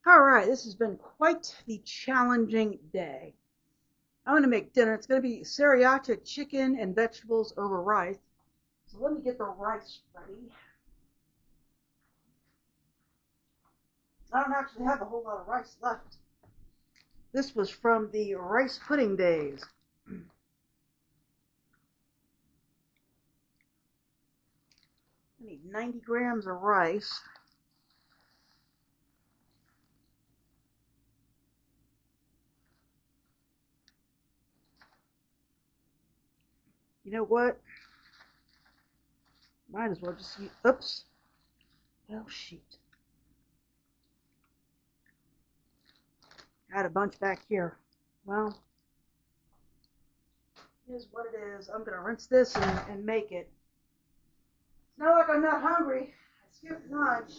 All right, this has been quite the challenging day. I'm going to make dinner. It's going to be Sriracha chicken and vegetables over rice. So let me get the rice ready. I don't actually have a whole lot of rice left. This was from the rice pudding days. I need 90 grams of rice. You know what? Might as well just use, oops. Oh, shoot. I had a bunch back here. Well, here's what it is. I'm going to rinse this and make it. It's not like I'm not hungry. I skipped lunch.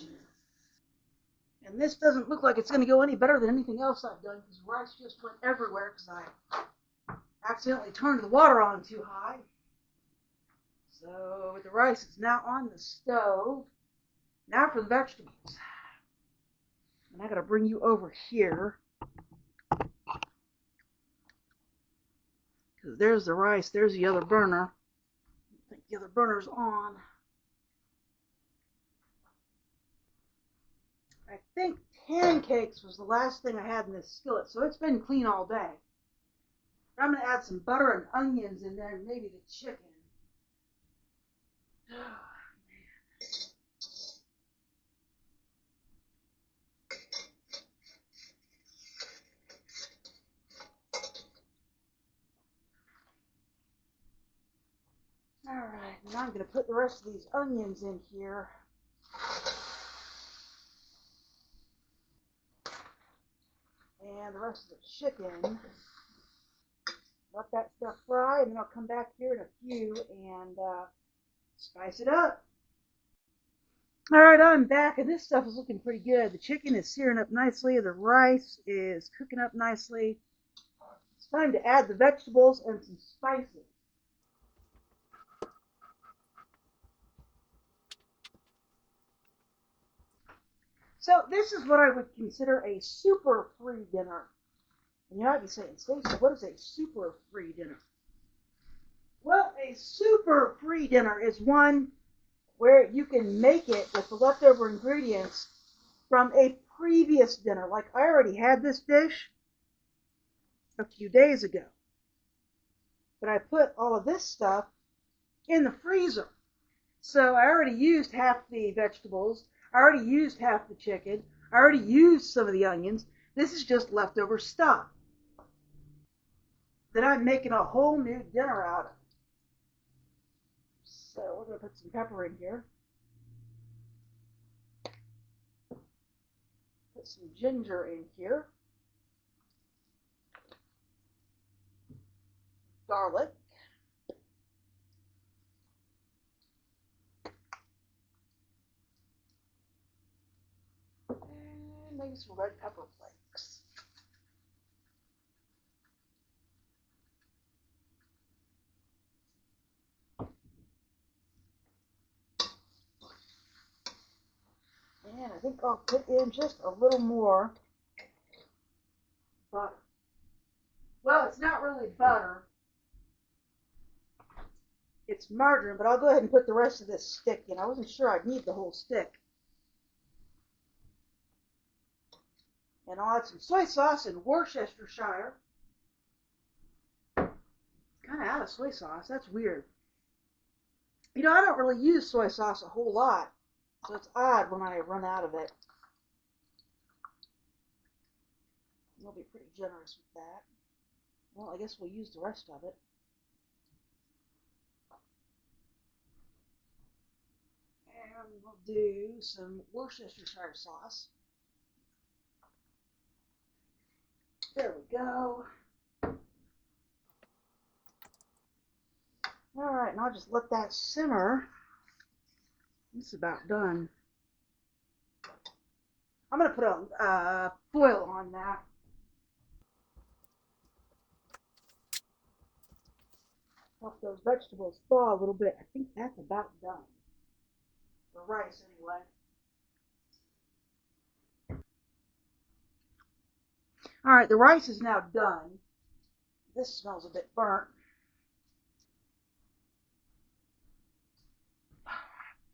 And this doesn't look like it's going to go any better than anything else I've done because rice just went everywhere because I accidentally turned the water on too high. So the rice is now on the stove. Now for the vegetables. And I got to bring you over here. Because there's the rice. There's the other burner. I think the other burner's on. I think pancakes was the last thing I had in this skillet. So it's been clean all day. I'm going to add some butter and onions in there and maybe the chicken. Alright, now I'm going to put the rest of these onions in here. And the rest of the chicken. Let that stuff fry, and then I'll come back here in a few and spice it up. Alright, I'm back, and this stuff is looking pretty good. The chicken is searing up nicely. The rice is cooking up nicely. It's time to add the vegetables and some spices. So this is what I would consider a super free dinner. And you might be saying, Stacey, what is a super free dinner? Well, a super free dinner is one where you can make it with the leftover ingredients from a previous dinner. Like I already had this dish a few days ago, but I put all of this stuff in the freezer. So I already used half the vegetables. I already used half the chicken. I already used some of the onions. This is just leftover stuff that I'm making a whole new dinner out of. So we're going to put some pepper in here. Put some ginger in here. Garlic. And maybe some red pepper flakes. And I think I'll put in just a little more butter. Well, it's not really butter. It's margarine, but I'll go ahead and put the rest of this stick in. I wasn't sure I'd need the whole stick. And I'll add some soy sauce and Worcestershire. Kind of out of soy sauce. That's weird. You know, I don't really use soy sauce a whole lot, so it's odd when I run out of it. We'll be pretty generous with that. Well, I guess we'll use the rest of it. And we'll do some Worcestershire sauce. There we go. All right, and I'll just let that simmer. It's about done. I'm going to put a foil on that. Help those vegetables thaw a little bit. I think that's about done. The rice, anyway. All right, the rice is now done. This smells a bit burnt.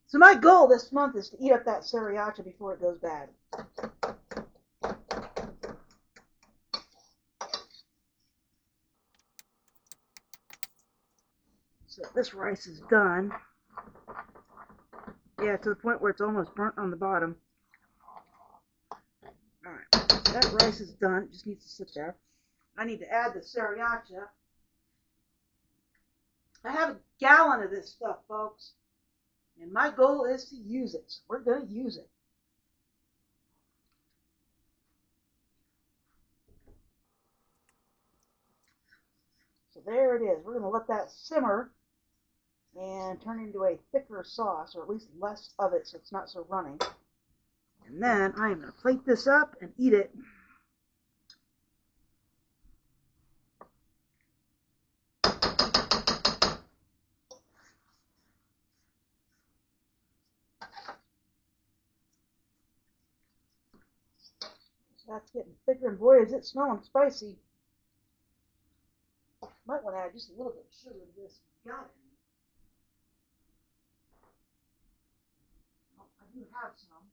So my goal this month is to eat up that Sriracha before it goes bad. So this rice is done. Yeah, to the point where it's almost burnt on the bottom. Alright, so that rice is done. It just needs to sit there. I need to add the Sriracha. I have a gallon of this stuff, folks. And my goal is to use it. So we're going to use it. So there it is. We're going to let that simmer and turn into a thicker sauce, or at least less of it so it's not so runny. And then I am going to plate this up and eat it. So that's getting thicker, and boy, is it smelling spicy. Might want to add just a little bit of sugar to this. Got it. Oh, I do have some.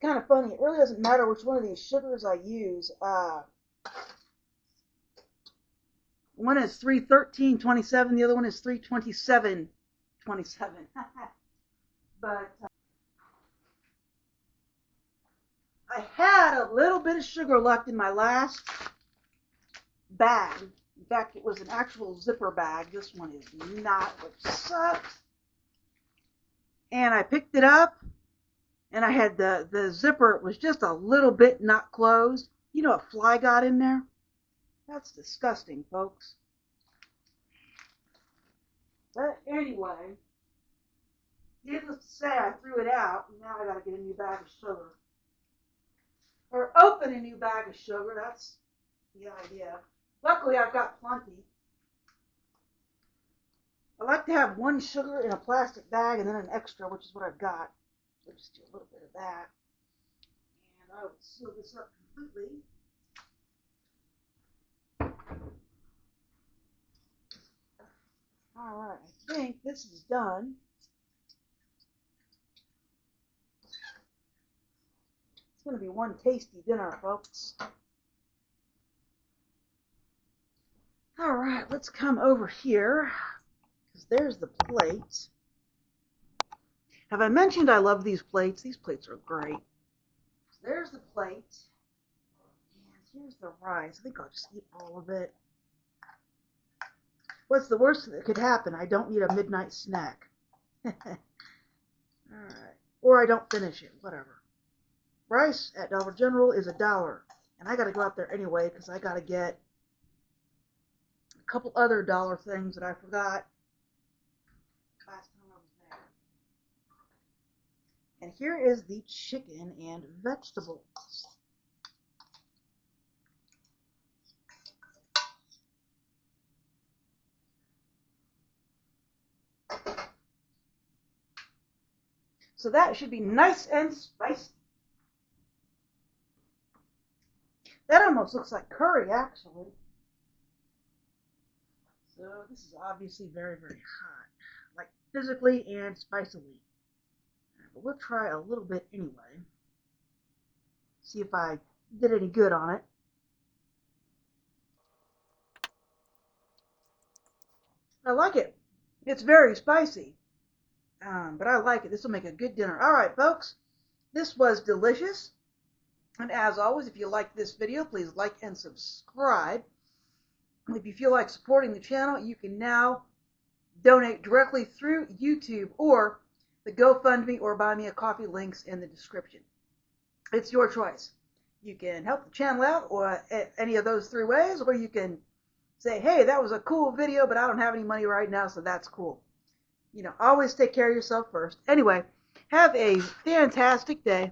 Kind of funny. It really doesn't matter which one of these sugars I use. One is 313.27. The other one is 327.27. But I had a little bit of sugar left in my last bag. In fact, it was an actual zipper bag. This one is not, which sucks. And I picked it up, and I had the zipper. It was just a little bit not closed. You know, a fly got in there. That's disgusting, folks. But anyway, needless to say, I threw it out, and now I got to get a new bag of sugar. Or open a new bag of sugar. That's the idea. Luckily, I've got plenty. I like to have one sugar in a plastic bag and then an extra, which is what I've got. So just do a little bit of that. And I will seal this up completely. All right, I think this is done. It's going to be one tasty dinner, folks. All right, let's come over here, because there's the plate. Have I mentioned I love these plates? These plates are great. So there's the plate. And here's the rice. I think I'll just eat all of it. What's the worst that could happen? I don't need a midnight snack. Alright. Or I don't finish it. Whatever. Rice at Dollar General is $1. And I gotta go out there anyway because I gotta get a couple other dollar things that I forgot last time I was there. And here is the chicken and vegetables. So that should be nice and spicy. That almost looks like curry, actually. So this is obviously very, very hot, like physically and spicily. But we'll try a little bit anyway. See if I did any good on it. I like it. It's very spicy. But I like it. This will make a good dinner. All right, folks. This was delicious. And as always, if you like this video, please like and subscribe. If you feel like supporting the channel, you can now donate directly through YouTube or the GoFundMe or Buy Me a Coffee links in the description. It's your choice. You can help the channel out or any of those 3 ways, or you can say, hey, that was a cool video, but I don't have any money right now, so that's cool. Always take care of yourself first. Anyway, have a fantastic day.